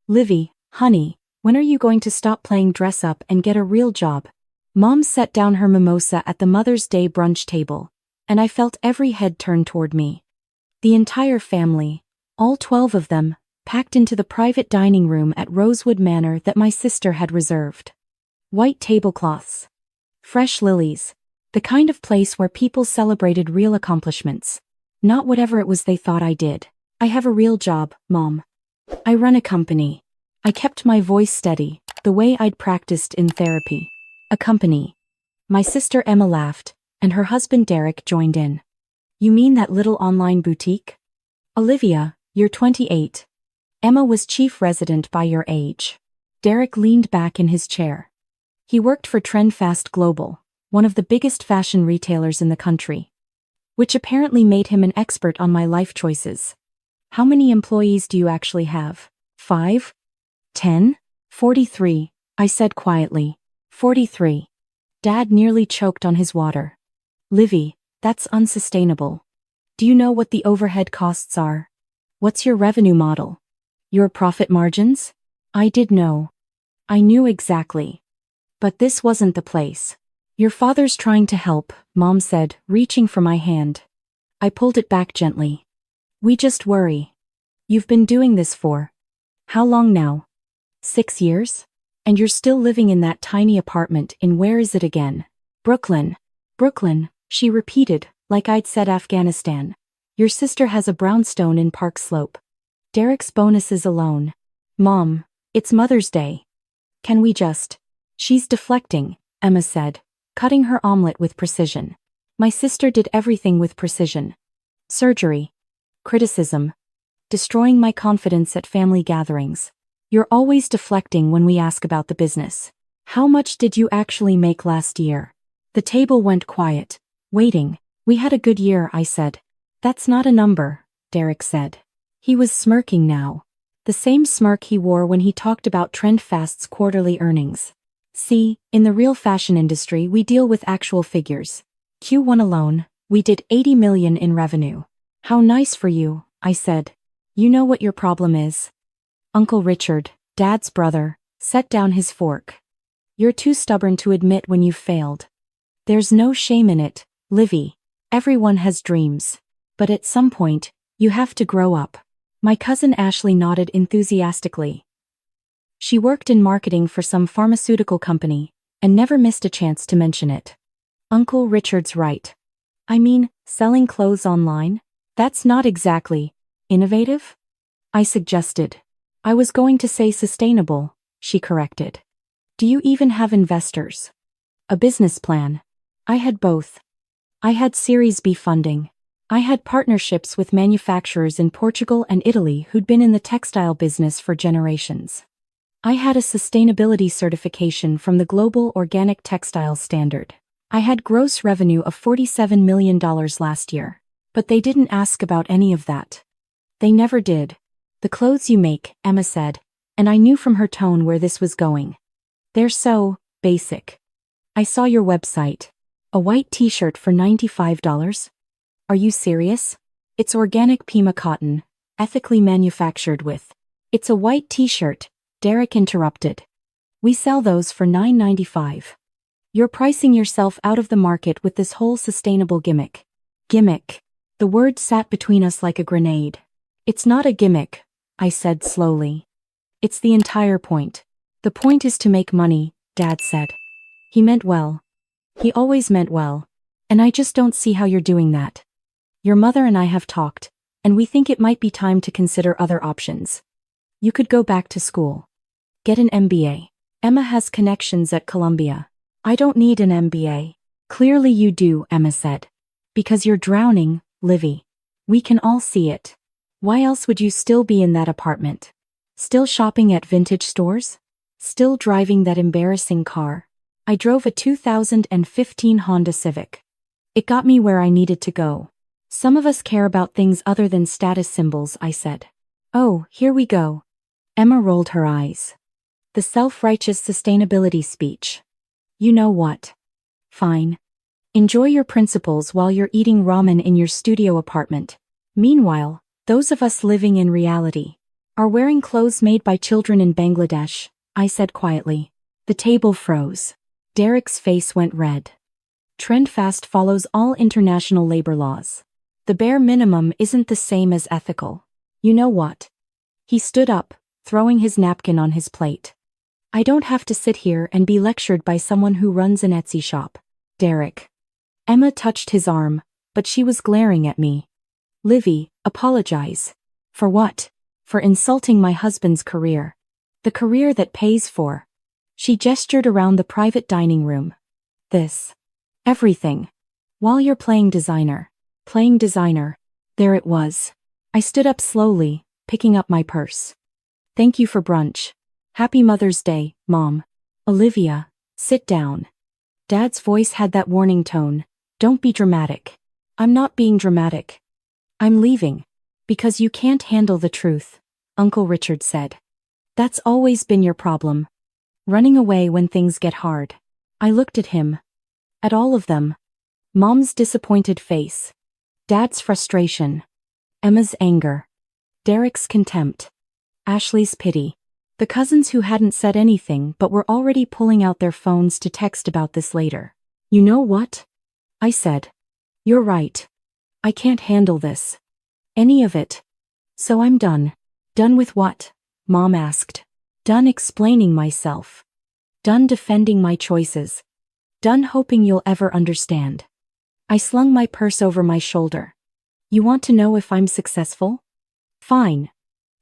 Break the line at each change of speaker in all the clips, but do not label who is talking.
Livy, honey, when are you going to stop playing dress up and get a real job? Mom set down her mimosa at the Mother's Day brunch table, and I felt every head turn toward me. The entire family, all 12 of them, packed into the private dining room at Rosewood Manor that my sister had reserved. White tablecloths. Fresh lilies. The kind of place where people celebrated real accomplishments. Not whatever it was they thought I did. I have a real job, Mom. I run a company. I kept my voice steady, the way I'd practiced in therapy. A company. My sister Emma laughed, and her husband Derek joined in. You mean that little online boutique? Olivia, you're 28. Emma was chief resident by your age. Derek leaned back in his chair. He worked for Trendfast Global, one of the biggest fashion retailers in the country, which apparently made him an expert on my life choices. How many employees do you actually have? 5? 10? 43, I said quietly. 43. Dad nearly choked on his water. Livy, that's unsustainable. Do you know what the overhead costs are? What's your revenue model? Your profit margins? I did know. I knew exactly. But this wasn't the place. Your father's trying to help, Mom said, reaching for my hand. I pulled it back gently. We just worry. You've been doing this for how long now? 6 years? And you're still living in that tiny apartment in where is it again? Brooklyn. Brooklyn, she repeated, like I'd said Afghanistan. Your sister has a brownstone in Park Slope. Derek's bonuses alone. Mom, it's Mother's Day. Can we just? She's deflecting, Emma said, cutting her omelet with precision. My sister did everything with precision. Surgery. Criticism. Destroying my confidence at family gatherings. You're always deflecting when we ask about the business. How much did you actually make last year? The table went quiet, waiting. We had a good year, I said. That's not a number, Derek said. He was smirking now. The same smirk he wore when he talked about Trendfast's quarterly earnings. See, in the real fashion industry we deal with actual figures. Q1 alone, we did 80 million in revenue. How nice for you, I said. You know what your problem is? Uncle Richard, Dad's brother, set down his fork. You're too stubborn to admit when you've failed. There's no shame in it, Livy. Everyone has dreams. But at some point, you have to grow up. My cousin Ashley nodded enthusiastically. She worked in marketing for some pharmaceutical company, and never missed a chance to mention it. Uncle Richard's right. I mean, selling clothes online? That's not exactly innovative? I suggested. I was going to say sustainable, she corrected. Do you even have investors? A business plan? I had both. I had Series B funding. I had partnerships with manufacturers in Portugal and Italy who'd been in the textile business for generations. I had a sustainability certification from the Global Organic Textiles Standard. I had gross revenue of $47 million last year. But they didn't ask about any of that. They never did. The clothes you make, Emma said, and I knew from her tone where this was going. They're so basic. I saw your website. A white t-shirt for $95? Are you serious? It's organic Pima cotton, ethically manufactured with. It's a white t-shirt, Derek interrupted. We sell those for $9.95. You're pricing yourself out of the market with this whole sustainable gimmick. Gimmick. The word sat between us like a grenade. It's not a gimmick, I said slowly. It's the entire point. The point is to make money, Dad said. He meant well. He always meant well. And I just don't see how you're doing that. Your mother and I have talked, and we think it might be time to consider other options. You could go back to school. Get an MBA. Emma has connections at Columbia. I don't need an MBA. Clearly you do, Emma said. Because you're drowning, Livy. We can all see it. Why else would you still be in that apartment? Still shopping at vintage stores? Still driving that embarrassing car? I drove a 2015 Honda Civic. It got me where I needed to go. Some of us care about things other than status symbols, I said. Oh, here we go. Emma rolled her eyes. The self-righteous sustainability speech. You know what? Fine. Enjoy your principles while you're eating ramen in your studio apartment. Meanwhile, those of us living in reality. Are wearing clothes made by children in Bangladesh, I said quietly. The table froze. Derek's face went red. Trendfast follows all international labor laws. The bare minimum isn't the same as ethical. You know what? He stood up, throwing his napkin on his plate. I don't have to sit here and be lectured by someone who runs an Etsy shop. Derek. Emma touched his arm, but she was glaring at me. Livy, apologize. For what? For insulting my husband's career. The career that pays for. She gestured around the private dining room. This. Everything. While you're playing designer. There it was. I stood up slowly, picking up my purse. Thank you for brunch. Happy Mother's Day, Mom. Olivia, sit down. Dad's voice had that warning tone. Don't be dramatic. I'm not being dramatic. I'm leaving. Because you can't handle the truth, Uncle Richard said. That's always been your problem. Running away when things get hard. I looked at him. At all of them. Mom's disappointed face. Dad's frustration. Emma's anger. Derek's contempt. Ashley's pity. The cousins who hadn't said anything but were already pulling out their phones to text about this later. You know what? I said. You're right. I can't handle this. Any of it. So I'm done. Done with what? Mom asked. Done explaining myself. Done defending my choices. Done hoping you'll ever understand. I slung my purse over my shoulder. You want to know if I'm successful? Fine.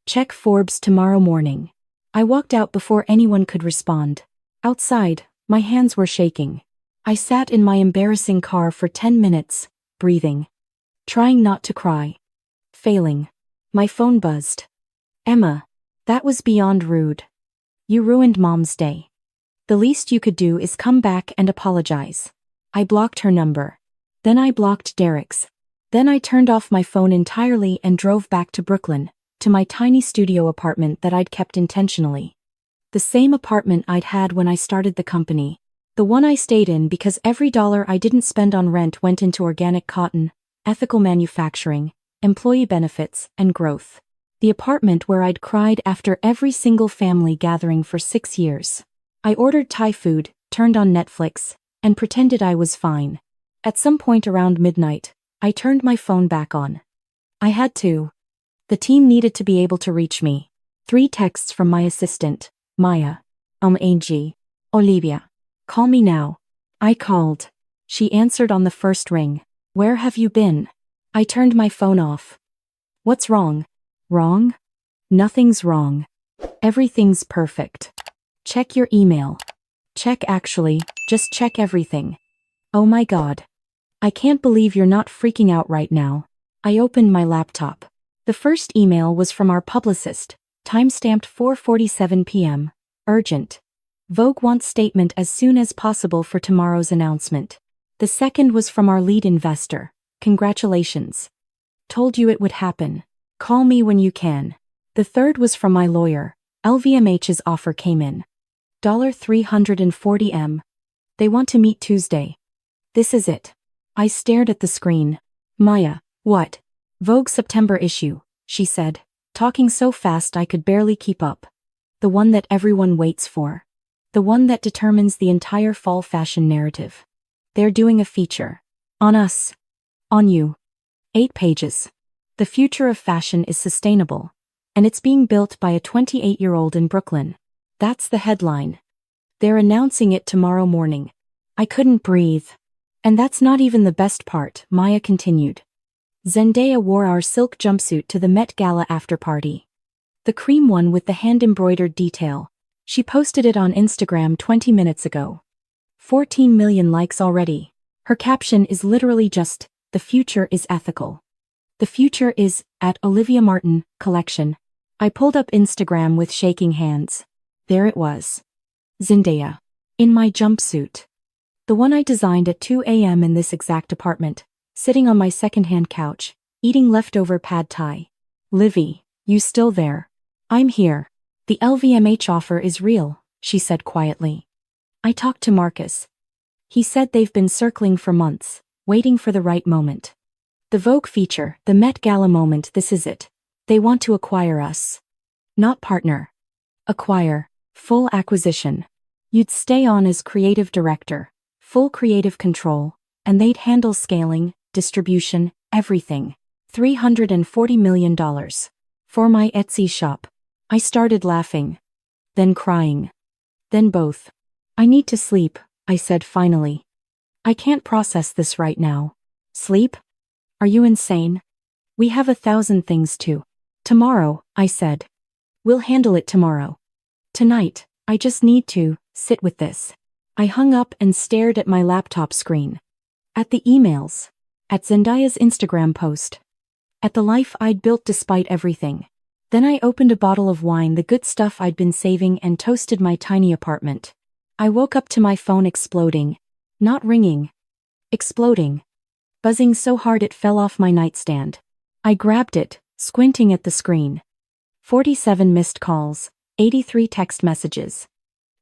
Check Forbes tomorrow morning. I walked out before anyone could respond. Outside, my hands were shaking. I sat in my embarrassing car for 10 minutes, breathing. Trying not to cry. Failing. My phone buzzed. Emma, that was beyond rude. You ruined Mom's day. The least you could do is come back and apologize. I blocked her number. Then I blocked Derek's. Then I turned off my phone entirely and drove back to Brooklyn, to my tiny studio apartment that I'd kept intentionally. The same apartment I'd had when I started the company. The one I stayed in because every dollar I didn't spend on rent went into organic cotton, ethical manufacturing, employee benefits, and growth. The apartment where I'd cried after every single family gathering for 6 years. I ordered Thai food, turned on Netflix, and pretended I was fine. At some point around midnight, I turned my phone back on. I had to. The team needed to be able to reach me. 3 texts from my assistant, Maya. Angie. Olivia. Call me now. I called. She answered on the first ring. Where have you been? I turned my phone off. What's wrong? Wrong? Nothing's wrong. Everything's perfect. Check your email. Check actually, just check everything. Oh my God. I can't believe you're not freaking out right now. I opened my laptop. The first email was from our publicist, timestamped 4:47 p.m. Urgent. Vogue wants statement as soon as possible for tomorrow's announcement. The second was from our lead investor. Congratulations. Told you it would happen. Call me when you can. The third was from my lawyer. LVMH's offer came in. $340M. They want to meet Tuesday. This is it. I stared at the screen. Maya, what? Vogue September issue, she said, talking so fast I could barely keep up. The one that everyone waits for. The one that determines the entire fall fashion narrative. They're doing a feature. On us. On you. 8 pages. The future of fashion is sustainable. And it's being built by a 28-year-old in Brooklyn. That's the headline. They're announcing it tomorrow morning. I couldn't breathe. And that's not even the best part, Maya continued. Zendaya wore our silk jumpsuit to the Met Gala after party. The cream one with the hand-embroidered detail. She posted it on Instagram 20 minutes ago. 14 million likes already. Her caption is literally just, the future is ethical. The future is, at Olivia Martin, collection. I pulled up Instagram with shaking hands. There it was. Zendaya. In my jumpsuit. The one I designed at 2 a.m. in this exact apartment, sitting on my secondhand couch, eating leftover pad thai. Livy, you still there? I'm here. The LVMH offer is real, she said quietly. I talked to Marcus. He said they've been circling for months, waiting for the right moment. The Vogue feature, the Met Gala moment, this is it. They want to acquire us. Not partner. Acquire. Full acquisition. You'd stay on as creative director, full creative control, and they'd handle scaling, distribution, everything. $340 million. For my Etsy shop. I started laughing. Then crying. Then both. I need to sleep, I said finally. I can't process this right now. Sleep? Are you insane? We have 1,000 things to. Tomorrow, I said. We'll handle it tomorrow. Tonight, I just need to sit with this. I hung up and stared at my laptop screen. At the emails. At Zendaya's Instagram post. At the life I'd built despite everything. Then I opened a bottle of wine, the good stuff I'd been saving, and toasted my tiny apartment. I woke up to my phone exploding. Not ringing. Exploding. Buzzing so hard it fell off my nightstand. I grabbed it, squinting at the screen. 47 missed calls, 83 text messages,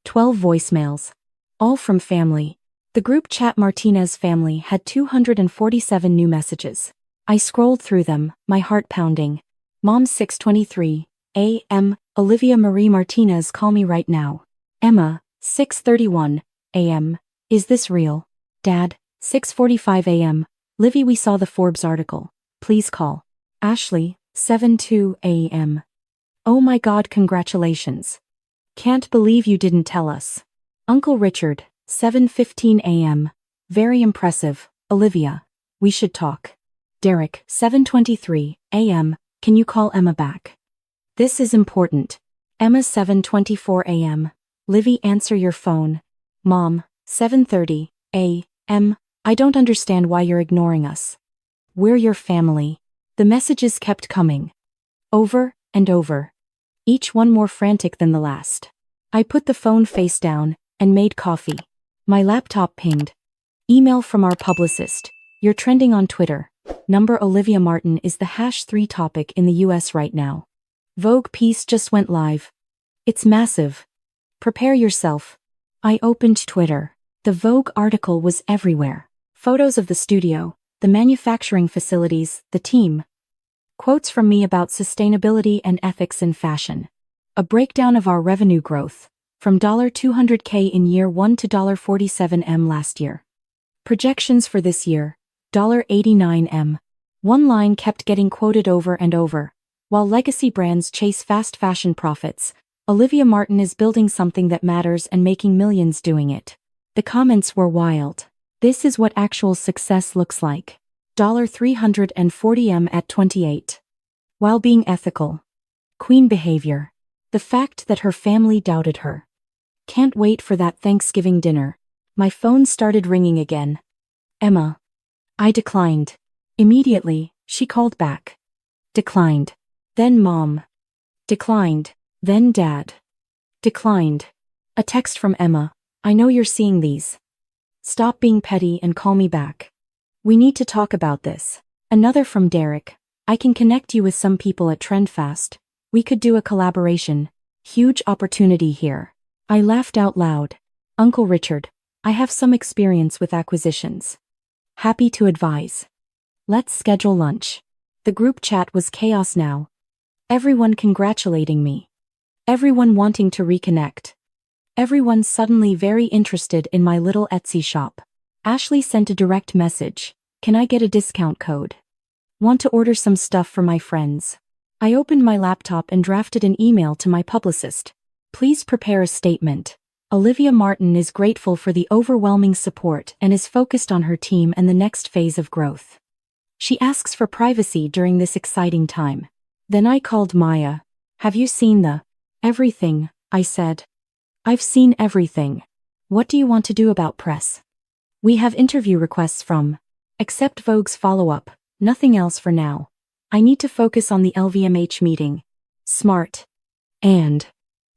12 voicemails. All from family. The group chat Martinez family had 247 new messages. I scrolled through them, my heart pounding. Mom 6:23 a.m. Olivia Marie Martinez, call me right now. Emma 6:31 a.m. Is this real? Dad 6:45 a.m. Livy, we saw the Forbes article. Please call. Ashley 7:02 a.m. Oh my God, congratulations. Can't believe you didn't tell us. Uncle Richard 7:15 a.m. Very impressive, Olivia. We should talk. Derek 7:23 a.m. Can you call Emma back? This is important. Emma 7:24 a.m. Livy, answer your phone. Mom 7:30 a.m. I don't understand why you're ignoring us. We're your family. The messages kept coming. Over and over. Each one more frantic than the last. I put the phone face down and made coffee. My laptop pinged. Email from our publicist. You're trending on Twitter. Number Olivia Martin is the #3 topic in the US right now. Vogue piece just went live. It's massive. Prepare yourself. I opened Twitter. The Vogue article was everywhere. Photos of the studio, the manufacturing facilities, the team. Quotes from me about sustainability and ethics in fashion. A breakdown of our revenue growth, from $200K in year 1 to $47M last year. Projections for this year, $89M. One line kept getting quoted over and over. While legacy brands chase fast fashion profits, Olivia Martin is building something that matters and making millions doing it. The comments were wild. This is what actual success looks like. $340M at 28. While being ethical. Queen behavior. The fact that her family doubted her. Can't wait for that Thanksgiving dinner. My phone started ringing again. Emma. I declined. Immediately, she called back. Declined. Then Mom. Declined. Then Dad. Declined. A text from Emma. I know you're seeing these. Stop being petty and call me back. We need to talk about this. Another from Derek. I can connect you with some people at Trendfast. We could do a collaboration. Huge opportunity here. I laughed out loud. Uncle Richard. I have some experience with acquisitions. Happy to advise. Let's schedule lunch. The group chat was chaos now. Everyone congratulating me. Everyone wanting to reconnect. Everyone suddenly very interested in my little Etsy shop. Ashley sent a direct message. Can I get a discount code? Want to order some stuff for my friends. I opened my laptop and drafted an email to my publicist. Please prepare a statement. Olivia Martin is grateful for the overwhelming support and is focused on her team and the next phase of growth. She asks for privacy during this exciting time. Then I called Maya. Have you seen the everything? I said. I've seen everything. What do you want to do about press? We have interview requests from. Accept Vogue's follow-up, nothing else for now. I need to focus on the LVMH meeting. Smart. And.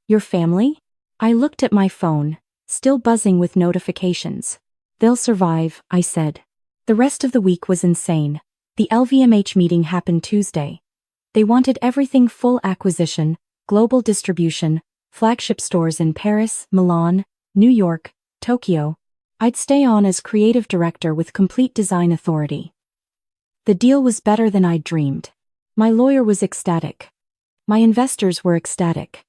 Your family? I looked at my phone, still buzzing with notifications. They'll survive, I said. The rest of the week was insane. The LVMH meeting happened Tuesday. They wanted everything full acquisition, global distribution, flagship stores in Paris, Milan, New York, Tokyo. I'd stay on as creative director with complete design authority. The deal was better than I'd dreamed. My lawyer was ecstatic. My investors were ecstatic.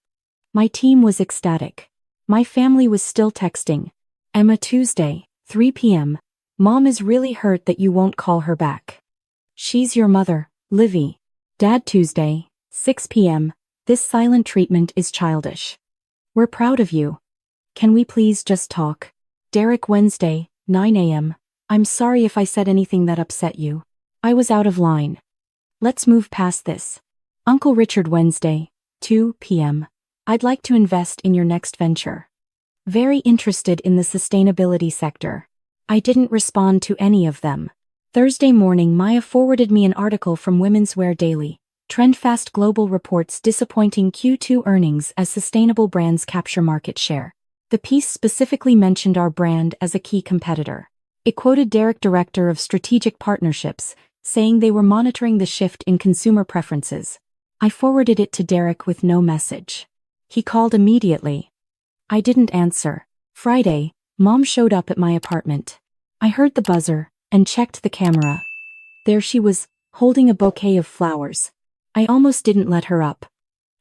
My team was ecstatic. My family was still texting. Emma, Tuesday, 3 p.m. Mom is really hurt that you won't call her back. She's your mother, Livy. Dad, Tuesday, 6 p.m. This silent treatment is childish. We're proud of you. Can we please just talk? Derek, Wednesday, 9 a.m. I'm sorry if I said anything that upset you. I was out of line. Let's move past this. Uncle Richard, Wednesday, 2 p.m. I'd like to invest in your next venture. Very interested in the sustainability sector. I didn't respond to any of them. Thursday morning, Maya forwarded me an article from Women's Wear Daily. Trendfast Global reports disappointing Q2 earnings as sustainable brands capture market share. The piece specifically mentioned our brand as a key competitor. It quoted Derek, director of strategic partnerships, saying they were monitoring the shift in consumer preferences. I forwarded it to Derek with no message. He called immediately. I didn't answer. Friday, Mom showed up at my apartment. I heard the buzzer and checked the camera. There she was, holding a bouquet of flowers. I almost didn't let her up.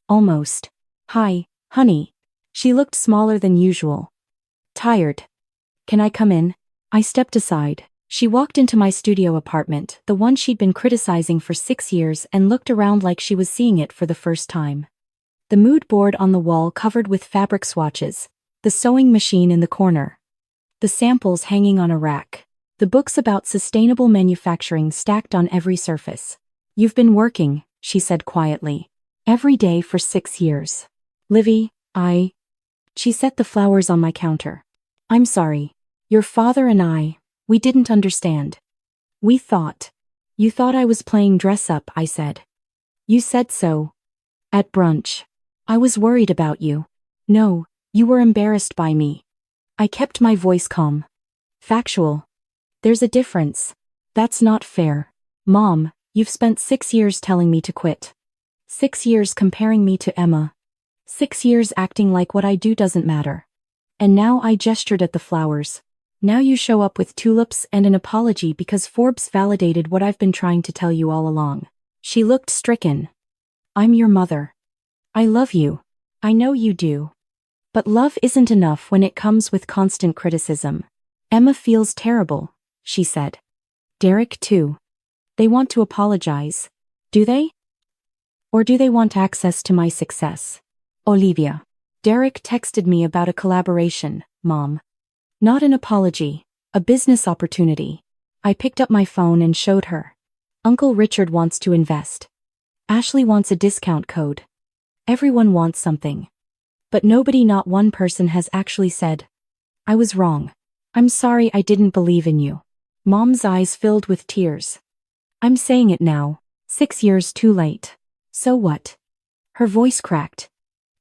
Almost. Hi, honey. She looked smaller than usual. Tired. Can I come in? I stepped aside. She walked into my studio apartment, the one she'd been criticizing for 6 years, and looked around like she was seeing it for the first time. The mood board on the wall covered with fabric swatches, the sewing machine in the corner, the samples hanging on a rack, the books about sustainable manufacturing stacked on every surface. You've been working, she said quietly, every day for 6 years. Livy, She set the flowers on my counter. I'm sorry. Your father and we didn't understand. You thought I was playing dress up, I said. You said so. At brunch. I was worried about you. No, you were embarrassed by me. I kept my voice calm. Factual. There's a difference. That's not fair. Mom, you've spent 6 years telling me to quit. 6 years comparing me to Emma. 6 years acting like what I do doesn't matter. And now I gestured at the flowers. Now you show up with tulips and an apology because Forbes validated what I've been trying to tell you all along. She looked stricken. I'm your mother. I love you. I know you do. But love isn't enough when it comes with constant criticism. Emma feels terrible, she said. Derek too. They want to apologize. Do they? Or do they want access to my success? Olivia. Derek texted me about a collaboration, Mom. Not an apology, a business opportunity. I picked up my phone and showed her. Uncle Richard wants to invest. Ashley wants a discount code. Everyone wants something. But nobody, not one person, has actually said, I was wrong. I'm sorry I didn't believe in you. Mom's eyes filled with tears. I'm saying it now, 6 years too late. So what? Her voice cracked.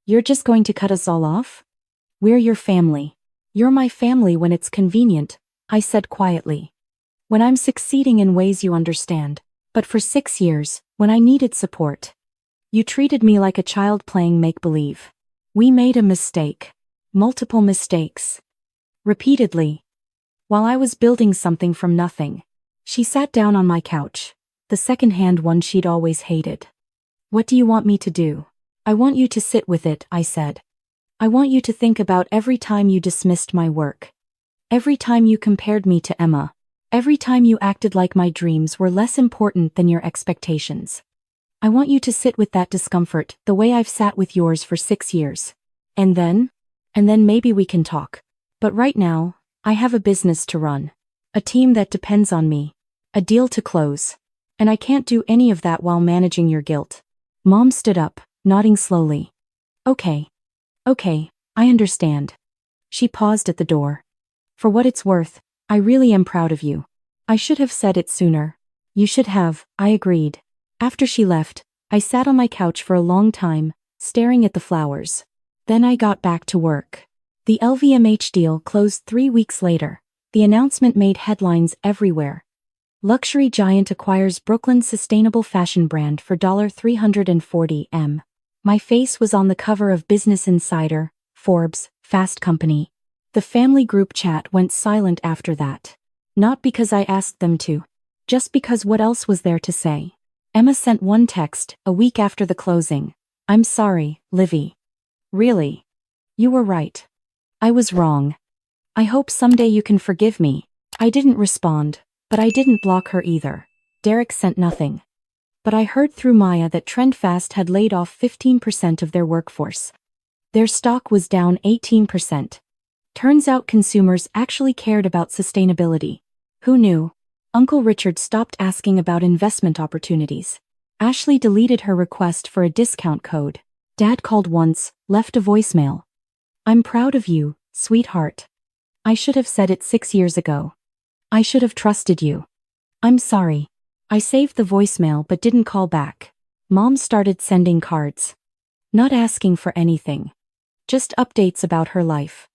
You're just going to cut us all off? We're your family. You're my family when it's convenient, I said quietly. When I'm succeeding in ways you understand. But for 6 years, when I needed support, you treated me like a child playing make-believe. We made a mistake. Multiple mistakes. Repeatedly. While I was building something from nothing. She sat down on my couch, the second-hand one she'd always hated. What do you want me to do? I want you to sit with it, I said. I want you to think about every time you dismissed my work. Every time you compared me to Emma. Every time you acted like my dreams were less important than your expectations. I want you to sit with that discomfort the way I've sat with yours for 6 years. And then maybe we can talk. But right now, I have a business to run. A team that depends on me. A deal to close. And I can't do any of that while managing your guilt. Mom stood up, nodding slowly. Okay, I understand. She paused at the door. For what it's worth, I really am proud of you. I should have said it sooner. You should have, I agreed. After she left, I sat on my couch for a long time, staring at the flowers. Then I got back to work. The LVMH deal closed 3 weeks later. The announcement made headlines everywhere. Luxury giant acquires Brooklyn's sustainable fashion brand for $340 million. My face was on the cover of Business Insider, Forbes, Fast Company. The family group chat went silent after that. Not because I asked them to. Just because what else was there to say? Emma sent one text, a week after the closing. I'm sorry, Livy. Really? You were right. I was wrong. I hope someday you can forgive me. I didn't respond, but I didn't block her either. Derek sent nothing. But I heard through Maya that Trendfast had laid off 15% of their workforce. Their stock was down 18%. Turns out consumers actually cared about sustainability. Who knew? Uncle Richard stopped asking about investment opportunities. Ashley deleted her request for a discount code. Dad called once, left a voicemail. I'm proud of you, sweetheart. I should have said it 6 years ago. I should have trusted you. I'm sorry. I saved the voicemail but didn't call back. Mom started sending cards. Not asking for anything. Just updates about her life.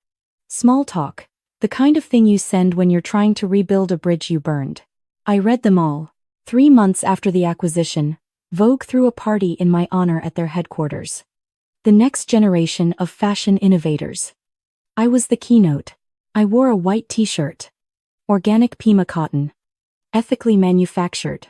Small talk. The kind of thing you send when you're trying to rebuild a bridge you burned. I read them all. 3 months after the acquisition, Vogue threw a party in my honor at their headquarters. The next generation of fashion innovators. I was the keynote. I wore a white t-shirt. Organic Pima cotton. Ethically manufactured.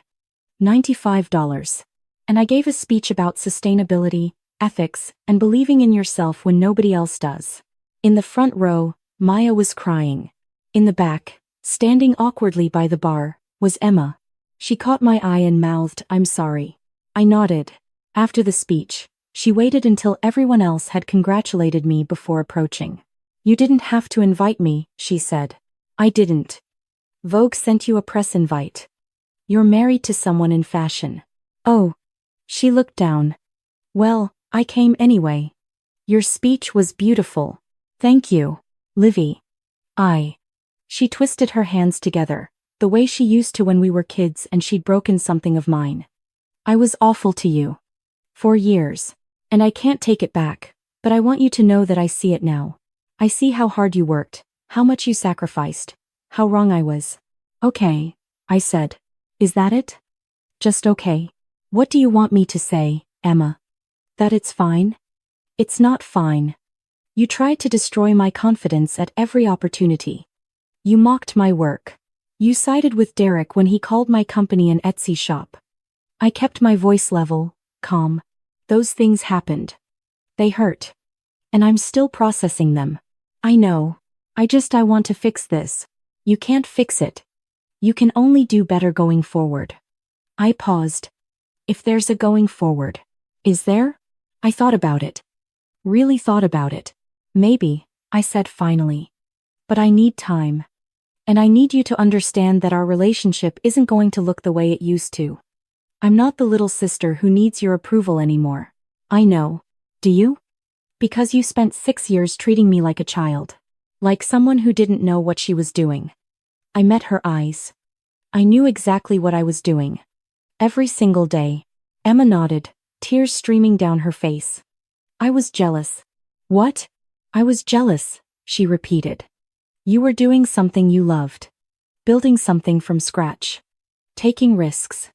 $95. And I gave a speech about sustainability, ethics, and believing in yourself when nobody else does. In the front row, Maya was crying. In the back, standing awkwardly by the bar, was Emma. She caught my eye and mouthed, "I'm sorry." I nodded. After the speech, she waited until everyone else had congratulated me before approaching. "You didn't have to invite me," she said. "I didn't. Vogue sent you a press invite. You're married to someone in fashion." "Oh." She looked down. "Well, I came anyway. Your speech was beautiful. Thank you, Livy." She twisted her hands together, the way she used to when we were kids and she'd broken something of mine. "I was awful to you. For years. And I can't take it back, but I want you to know that I see it now. I see how hard you worked, how much you sacrificed, how wrong I was." "Okay," I said. "Is that it? Just okay?" "What do you want me to say, Emma? That it's fine?" "It's not fine. You tried to destroy my confidence at every opportunity. You mocked my work. You sided with Derek when he called my company an Etsy shop. I kept my voice level, calm. Those things happened. They hurt. And I'm still processing them. I know. I want to fix this. You can't fix it. You can only do better going forward." I paused. If there's a going forward. Is there? I thought about it. Really thought about it. "Maybe," I said finally. "But I need time. And I need you to understand that our relationship isn't going to look the way it used to. I'm not the little sister who needs your approval anymore. I know. Do you? Because you spent 6 years treating me like a child. Like someone who didn't know what she was doing." I met her eyes. I knew exactly what I was doing. Every single day. Emma nodded, tears streaming down her face. "I was jealous." "What?" "I was jealous," she repeated. "You were doing something you loved. Building something from scratch. Taking risks.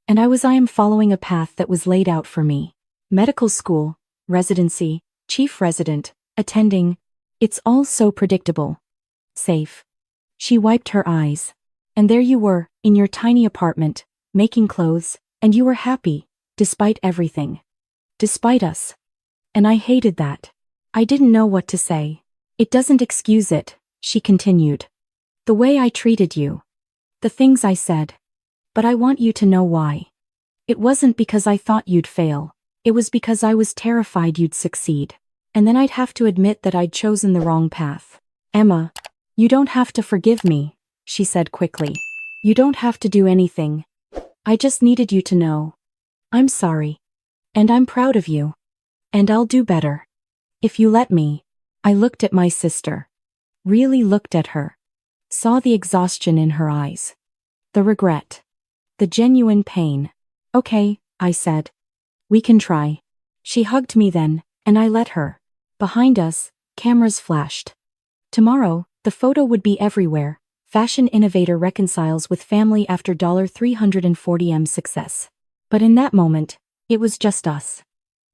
And I am following a path that was laid out for me. Medical school, residency, chief resident, attending. It's all so predictable. Safe." She wiped her eyes. "And there you were, in your tiny apartment, making clothes, and you were happy, despite everything. Despite us. And I hated that. I didn't know what to say." "It doesn't excuse it," she continued. "The way I treated you. The things I said. But I want you to know why. It wasn't because I thought you'd fail. It was because I was terrified you'd succeed. And then I'd have to admit that I'd chosen the wrong path." "Emma, you don't have to forgive me," she said quickly. "You don't have to do anything. I just needed you to know. I'm sorry. And I'm proud of you. And I'll do better. If you let me." I looked at my sister. Really looked at her. Saw the exhaustion in her eyes. The regret. The genuine pain. "Okay," I said. "We can try." She hugged me then, and I let her. Behind us, cameras flashed. Tomorrow, the photo would be everywhere. Fashion innovator reconciles with family after $340M success. But in that moment, it was just us.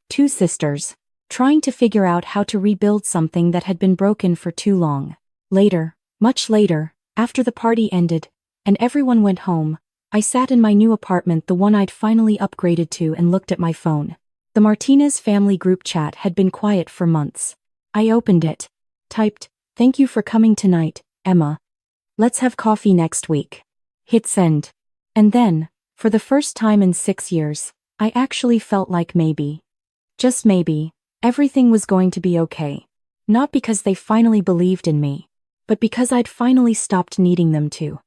2 sisters, trying to figure out how to rebuild something that had been broken for too long. Later, much later, after the party ended, and everyone went home, I sat in my new apartment, the one I'd finally upgraded to, and looked at my phone. The Martinez family group chat had been quiet for months. I opened it. Typed, "Thank you for coming tonight, Emma. Let's have coffee next week." Hit send. And then, for the first time in 6 years, I actually felt like maybe, just maybe, everything was going to be okay. Not because they finally believed in me, but because I'd finally stopped needing them to.